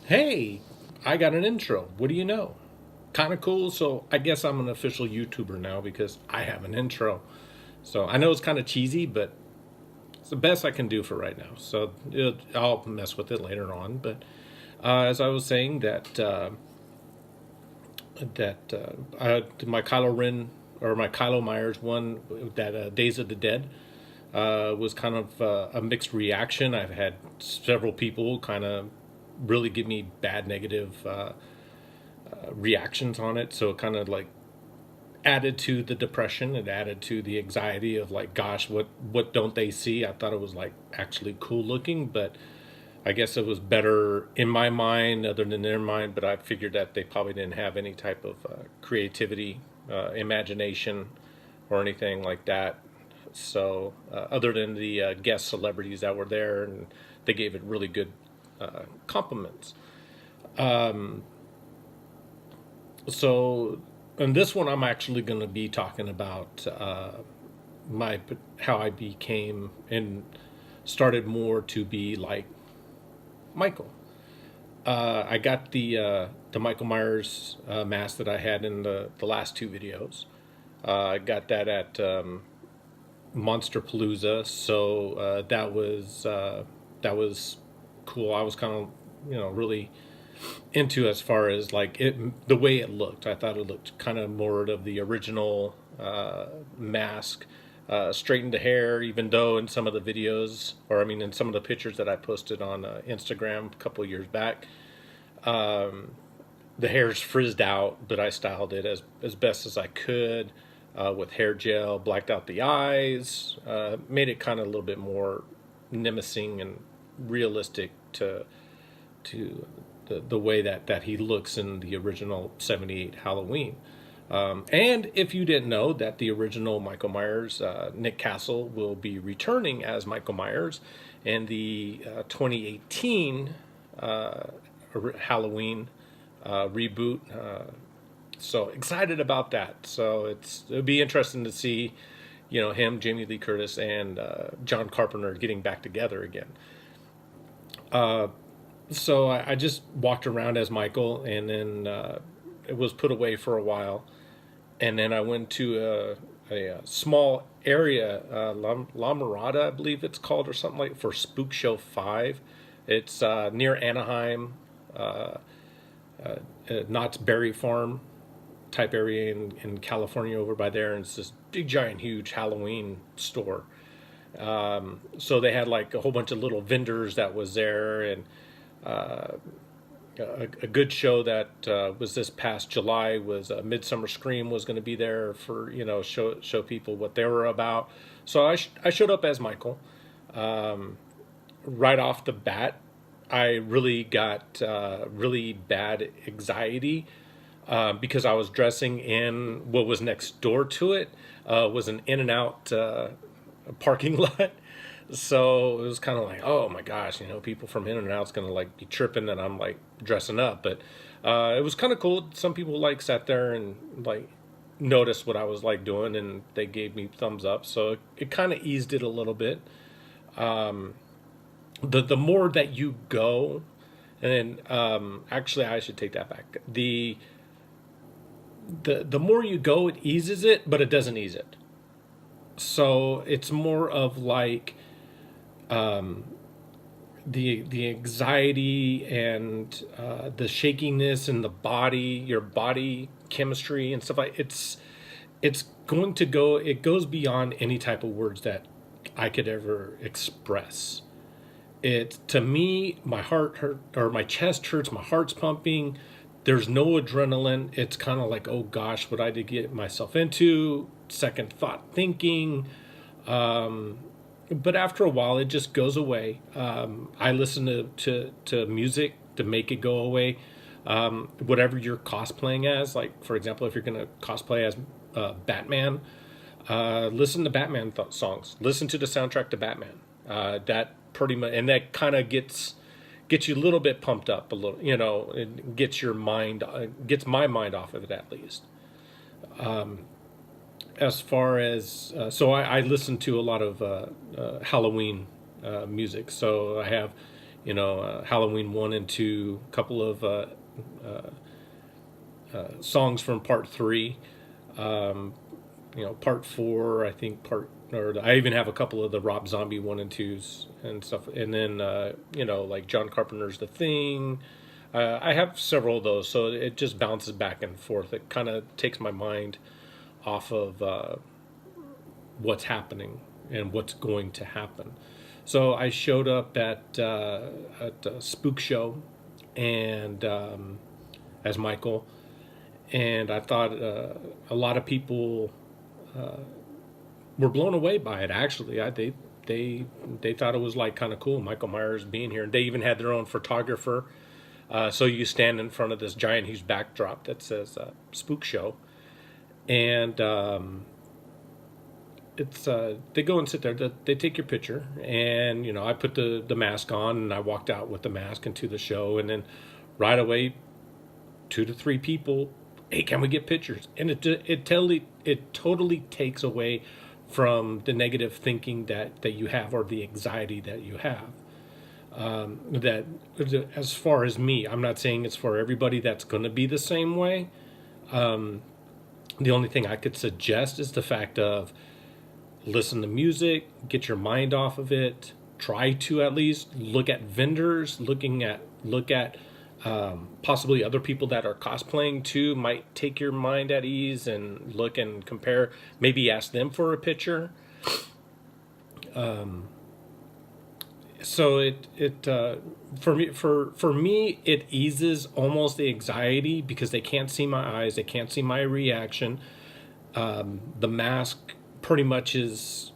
Hey, I got an intro. What do you know? Kind of cool. So I guess I'm an official YouTuber now because I have an intro. So I know it's kind of cheesy, but it's the best I can do for right now. So I'll mess with it later on. But as I was saying, my Kylo Ren or my Kylo Myers one, that Days of the Dead, was kind of a mixed reaction. I've had several people kind of really give me bad negative reactions on it. So it kind of like added to the depression. It added to the anxiety of like, gosh, what don't they see? I thought it was like actually cool looking, but I guess it was better in my mind other than their mind. But I figured that they probably didn't have any type of creativity, imagination, or anything like that. So other than the guest celebrities that were there, and they gave it really good compliments. So in this one, I'm actually going to be talking about my how I became and started more to be like Michael. I got the Michael Myers mask that I had in the last two videos. I got that at Monster Palooza, so that was cool. I was kind of really into as far as like the way it looked. I thought it looked kind of more of the original mask, straightened the hair. Even though in some of the videos, or I mean in some of the pictures that I posted on Instagram a couple of years back, the hair's frizzed out, but I styled it as best as I could. With hair gel, blacked out the eyes, made it kind of a little bit more menacing and realistic to the way that he looks in the original '78 Halloween. And if you didn't know that the original Michael Myers, Nick Castle, will be returning as Michael Myers in the 2018 Halloween reboot. So excited about that. So it'll be interesting to see, him, Jamie Lee Curtis, and John Carpenter getting back together again. So I just walked around as Michael, and then it was put away for a while, and then I went to a small area, La Mirada, I believe it's called, or something like, for Spook Show 5. It's near Anaheim, Knott's Berry Farm type area in California over by there, and it's this big giant huge Halloween store. So they had like a whole bunch of little vendors that was there, and a good show that was this past July was Midsummer Scream was going to be there for show people what they were about. So I showed up as Michael. Right off the bat, I really got really bad anxiety. Because I was dressing in what was next door to it, was an In-N-Out parking lot. So it was kind of like, oh my gosh, people from In-N-Out's going to like be tripping that I'm like dressing up. But it was kind of cool. Some people like sat there and like noticed what I was like doing, and they gave me thumbs up. So it kind of eased it a little bit. The more that you go, and then actually I should take that back. The more you go, it eases it, but it doesn't ease it. So it's more of like the anxiety and the shakiness in the body, your body chemistry and stuff like it's going to go. It goes beyond any type of words that I could ever express. It, to me, my heart hurt, or my chest hurts, my heart's pumping. There's no adrenaline. It's kind of like, oh gosh, what I did get myself into, second thought thinking. But after a while, it just goes away. I listen to music to make it go away. Whatever you're cosplaying as, like, for example, if you're going to cosplay as Batman, listen to Batman songs. Listen to the soundtrack to Batman. That pretty much, and that kind of gets you a little bit pumped up a little, it gets your mind, gets my mind off of it at least. as far as so I listen to a lot of Halloween music. So I have, Halloween 1 and 2, a couple of songs from part 3. Part 4, I think or I even have a couple of the Rob Zombie 1 and 2s and stuff. And then, like John Carpenter's The Thing. I have several of those, so it just bounces back and forth. It kind of takes my mind off of what's happening and what's going to happen. So I showed up at a spook show, and as Michael, and I thought a lot of people were blown away by it. Actually, they thought it was like kind of cool, Michael Myers being here, and they even had their own photographer. So you stand in front of this giant, huge backdrop that says "Spook Show," and it's they go and sit there. They take your picture, and I put the mask on, and I walked out with the mask into the show, and then right away, 2 to 3 people, hey, can we get pictures? And it totally takes away from the negative thinking that you have, or the anxiety that you have. That, as far as me, I'm not saying it's for everybody that's going to be the same way. The only thing I could suggest is the fact of listen to music, get your mind off of it, try to at least look at vendors, look at possibly other people that are cosplaying too, might take your mind at ease, and look and compare, maybe ask them for a picture. So for me it eases almost the anxiety, because they can't see my eyes, they can't see my reaction. The mask pretty much is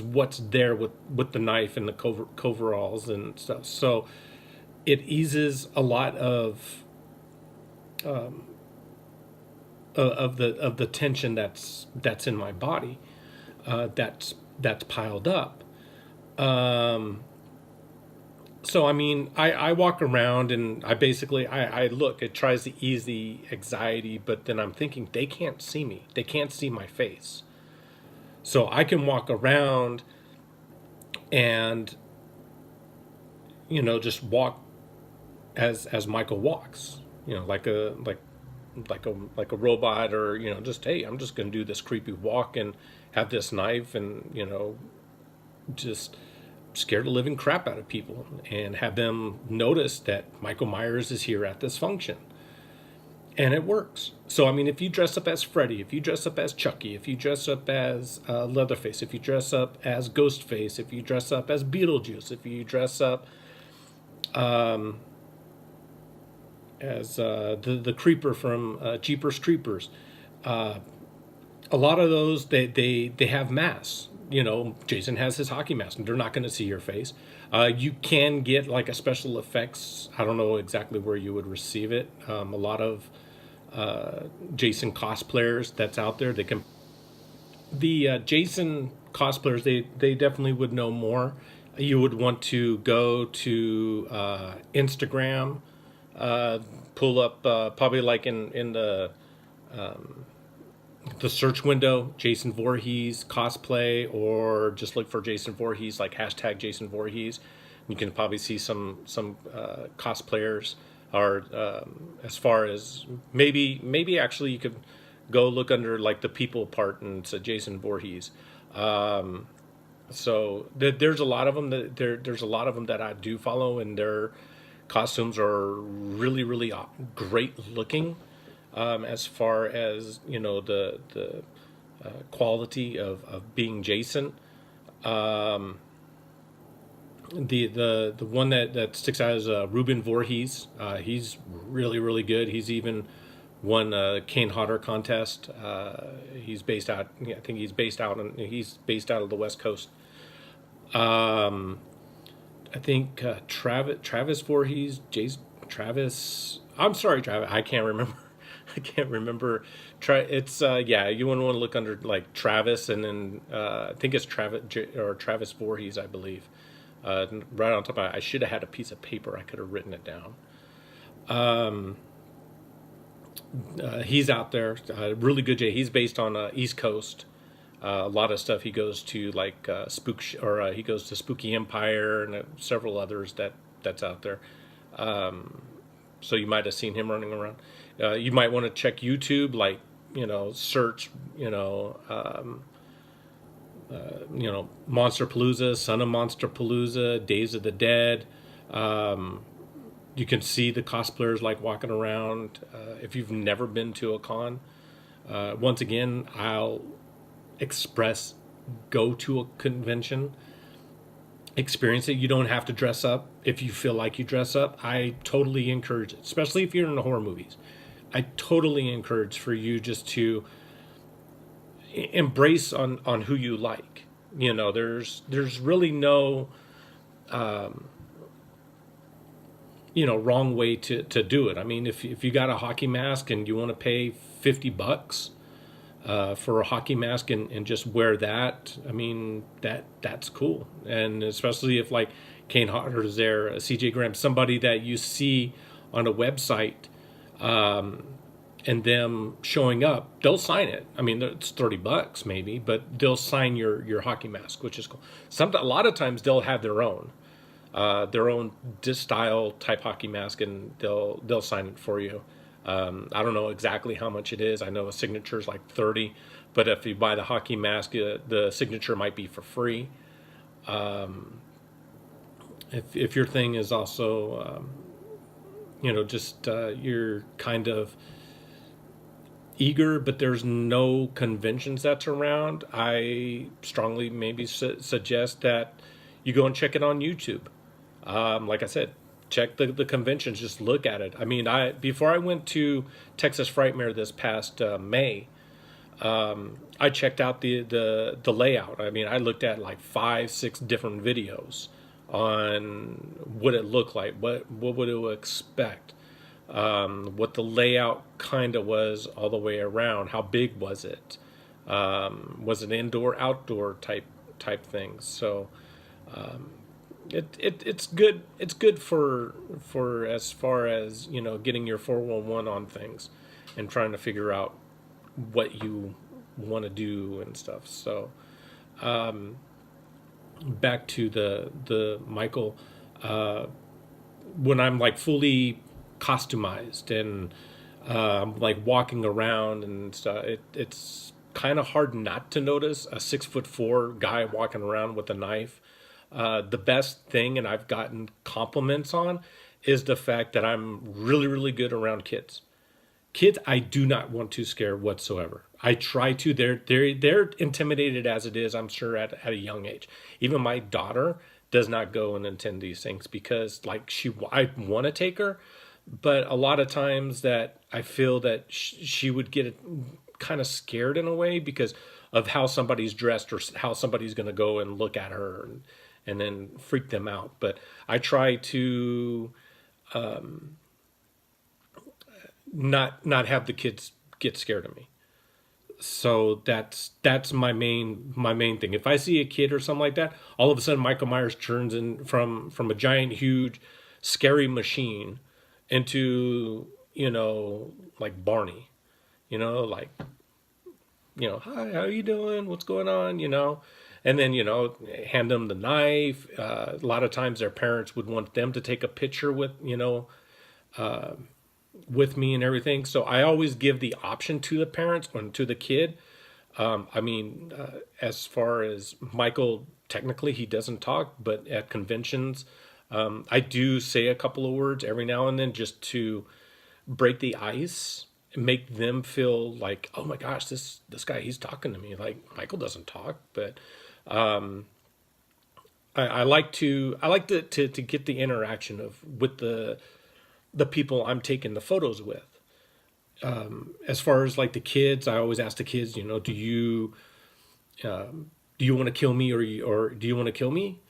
what's there with the knife and the coveralls and stuff. So it eases a lot of the tension that's in my body, that's piled up. So I mean, I walk around, and I basically I look. It tries to ease the anxiety, but then I'm thinking they can't see me. They can't see my face. So I can walk around and just walk as Michael walks. Like a robot, or just, hey, I'm just going to do this creepy walk and have this knife, and just scare the living crap out of people, and have them notice that Michael Myers is here at this function. And it works. So I mean, if you dress up as Freddy, if you dress up as Chucky, if you dress up as Leatherface, if you dress up as Ghostface, if you dress up as Beetlejuice, if you dress up as the creeper from Jeepers Creepers, a lot of those they have masks. Jason has his hockey mask, and they're not going to see your face. You can get like a special effects. I don't know exactly where you would receive it. A lot of Jason cosplayers that's out there, they can. The Jason cosplayers, they definitely would know more. You would want to go to Instagram, pull up probably like in the search window, Jason Voorhees cosplay, or just look for Jason Voorhees, like hashtag Jason Voorhees. You can probably see some cosplayers, or as far as maybe actually you could go look under like the people part, and it's Jason Voorhees. So there's a lot of them there's a lot of them that I do follow, and their costumes are really great looking. As far as the quality of being Jason. The one that sticks out is Ruben Voorhees. He's really good. He's even won a Kane Hodder contest. He's based out. I think he's based out of the West Coast. I think Travis Voorhees, Travis. I'm sorry, Travis. I can't remember. I can't remember. It's yeah. You wouldn't want to look under like Travis, and then I think it's Travis Voorhees, I believe. Right on top of it, I should have had a piece of paper. I could have written it down. He's out there, really good. He's based on East Coast. A lot of stuff he goes to like he goes to Spooky Empire and several others that's out there. So you might have seen him running around. You might want to check YouTube, like search Monster Palooza, Son of Monster Palooza, Days of the Dead. You can see the cosplayers like walking around. If you've never been to a con, once again, I'll express go to a convention, experience it. You don't have to dress up if you feel like you dress up. I totally encourage it, especially if you're in the horror movies. I totally encourage for you just to embrace on who you like. There's really no wrong way to do it. I mean, if you got a hockey mask and you want to pay $50 for a hockey mask and just wear that, I mean, that's cool. And especially if like Kane Hodder is there, CJ Graham, somebody that you see on a website, and them showing up, they'll sign it. I mean, it's $30 maybe, but they'll sign your hockey mask, which is cool. A lot of times they'll have their own style type hockey mask, and they'll sign it for you. I don't know exactly how much it is. I know a signature is like 30, but if you buy the hockey mask, the signature might be for free. If your thing is also, you're kind of eager, but there's no conventions that's around, I strongly maybe suggest that you go and check it on YouTube. Like I said, check the conventions, just look at it. I mean, before I went to Texas Frightmare this past May, I checked out the layout. I mean, I looked at like 5-6 different videos on what it looked like, what would it expect, what the layout kind of was all the way around, how big was it, was it indoor outdoor type things. So it's good. It's good for as far as getting your 411 on things and trying to figure out what you want to do and stuff. So back to the Michael, when I'm like fully costumized and like walking around and stuff, it's kind of hard not to notice a 6'4" guy walking around with a knife. The best thing, and I've gotten compliments on, is the fact that I'm really, really good around kids. Kids, I do not want to scare whatsoever. I try to. They're intimidated as it is, I'm sure, at a young age. Even my daughter does not go and attend these things because, like, I want to take her, but a lot of times that I feel that she would get kind of scared in a way because of how somebody's dressed or how somebody's going to go and look at her and then freak them out. But I try to not have the kids get scared of me. So that's my main thing. If I see a kid or something like that, all of a sudden Michael Myers turns in from a giant, huge, scary machine into like Barney, like hi, how you doing? What's going on? And then hand them the knife. A lot of times their parents would want them to take a picture with with me and everything. So I always give the option to the parents or to the kid. As far as Michael, technically he doesn't talk, but at conventions, I do say a couple of words every now and then just to break the ice and make them feel like, oh my gosh, this guy, he's talking to me. Like, Michael doesn't talk, but I like to get the interaction with the people I'm taking the photos with. As far as like the kids, I always ask the kids, do you want to kill me or do you want to kill me?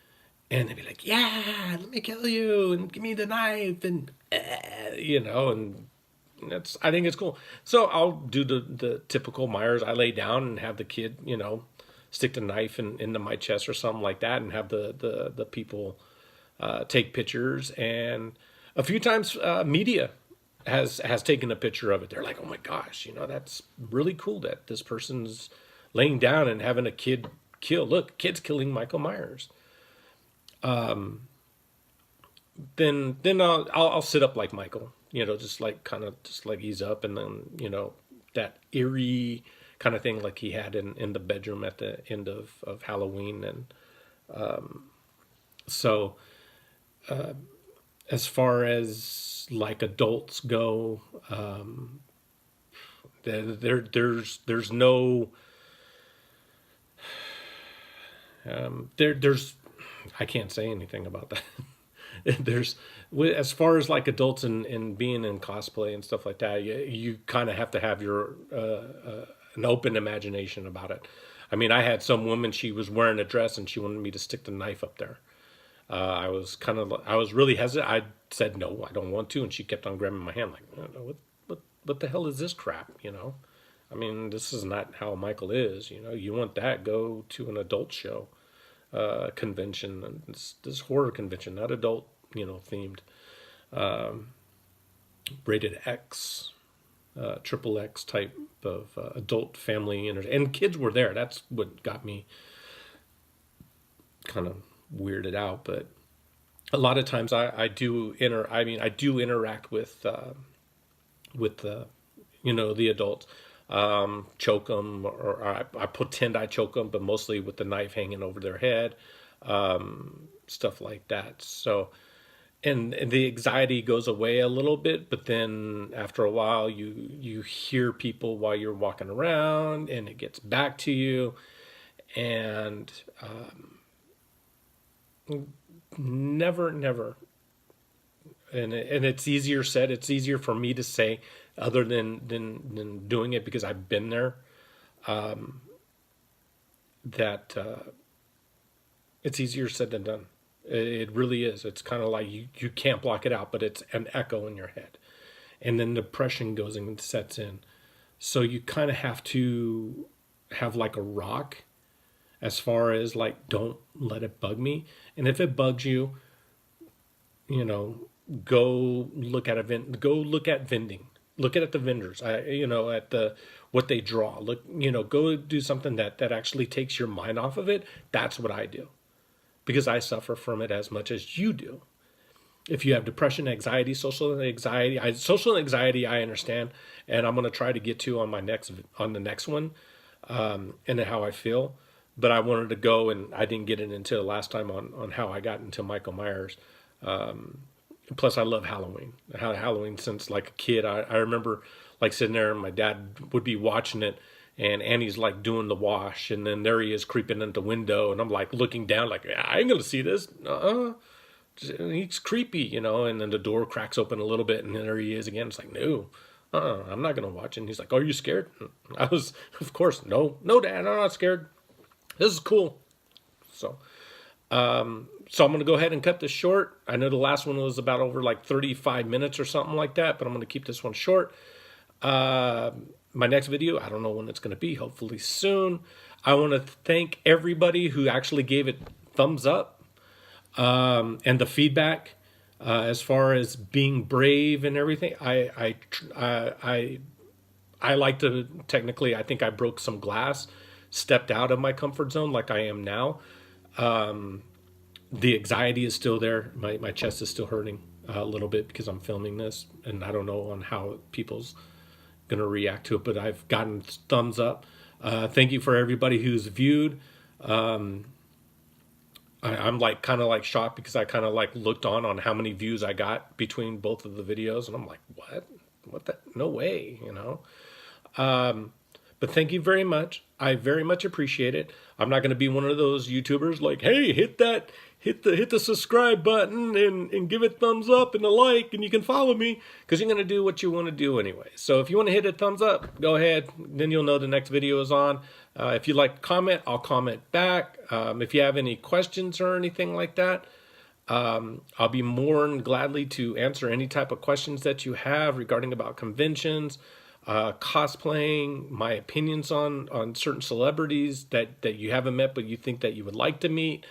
And they'd be like, yeah, let me kill you and give me the knife and and I think it's cool. So I'll do the typical Myers. I lay down and have the kid, stick the knife into my chest or something like that, and have the people take pictures. And a few times media has taken a picture of it. They're like, oh my gosh, that's really cool that this person's laying down and having a kid kill. Look, kid's killing Michael Myers. Then I'll sit up like Michael, just like kind of just like ease up, and then that eerie kind of thing like he had in the bedroom at the end of Halloween. And so as far as like adults go, there's no there's I can't say anything about that. There's as far as like adults and being in cosplay and stuff like that, you kind of have to have your an open imagination about it. I mean, I had some woman, she was wearing a dress and she wanted me to stick the knife up there. I was really hesitant. I said no, I don't want to, and she kept on grabbing my hand like, what the hell is this crap? I mean, this is not how Michael is. You want that, go to an adult show, convention, and this horror convention, not adult, themed, rated X, triple X type of adult family, and kids were there. That's what got me kind of weirded out. But a lot of times I do interact with the the adults, choke them, or I pretend I choke them, but mostly with the knife hanging over their head, stuff like that. So, and the anxiety goes away a little bit, but then after a while, you hear people while you're walking around, and it gets back to you, and never. And it's easier said. It's easier for me to say, other than doing it, because I've been there. That it's easier said than done. It really is. It's kind of like you can't block it out, but it's an echo in your head, and then depression goes and sets in. So you kind of have to have like a rock, as far as like, don't let it bug me. And if it bugs you, go look at go look at vending. Look at the vendors. At the what they draw. Look, go do something that actually takes your mind off of it. That's what I do, because I suffer from it as much as you do. If you have depression, anxiety, social anxiety, I understand, and I'm going to try to get to on the next one, and how I feel. But I wanted to go, and I didn't get it until last time on how I got into Michael Myers. Plus, I love Halloween. Halloween since like a kid. I remember like sitting there, and my dad would be watching it, and Annie's like doing the wash, and then there he is creeping in the window, and I'm like looking down, like, I ain't gonna see this. He's creepy, and then the door cracks open a little bit, and then there he is again. It's like, no, I'm not gonna watch it. And he's like, are you scared? I was, of course, no, Dad, I'm not scared. This is cool. So I'm going to go ahead and cut this short. I know the last one was about over like 35 minutes or something like that, but I'm going to keep this one short. My next video, I don't know when it's going to be, hopefully soon. I want to thank everybody who actually gave it thumbs up, and the feedback, as far as being brave and everything. I like to, technically, I think I broke some glass, stepped out of my comfort zone like I am now. The anxiety is still there. My chest is still hurting a little bit because I'm filming this, and I don't know on how people's going to react to it, but I've gotten thumbs up. Thank you for everybody who's viewed. I'm like kind of like shocked, because I kind of like looked on how many views I got between both of the videos, and I'm like, what the, no way, But thank you very much. I very much appreciate it. I'm not going to be one of those YouTubers like, hey, hit the subscribe button and give it thumbs up and a like, and you can follow me, because you're going to do what you want to do anyway. So if you want to hit a thumbs up, go ahead. Then you'll know the next video is on. If you like to comment, I'll comment back. If you have any questions or anything like that, I'll be more than gladly to answer any type of questions that you have regarding about conventions, cosplaying, my opinions on certain celebrities that you haven't met but you think that you would like to meet.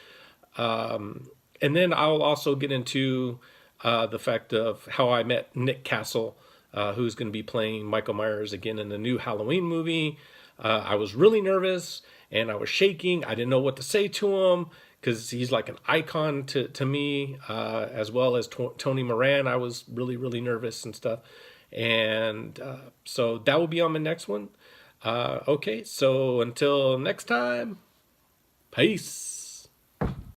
And then I'll also get into the fact of how I met Nick Castle, who's going to be playing Michael Myers again in the new Halloween movie. I was really nervous and I was shaking. I didn't know what to say to him because he's like an icon to me, as well as Tony Moran. I was really, really nervous and stuff. And so that will be on my next one. Okay, so until next time, peace.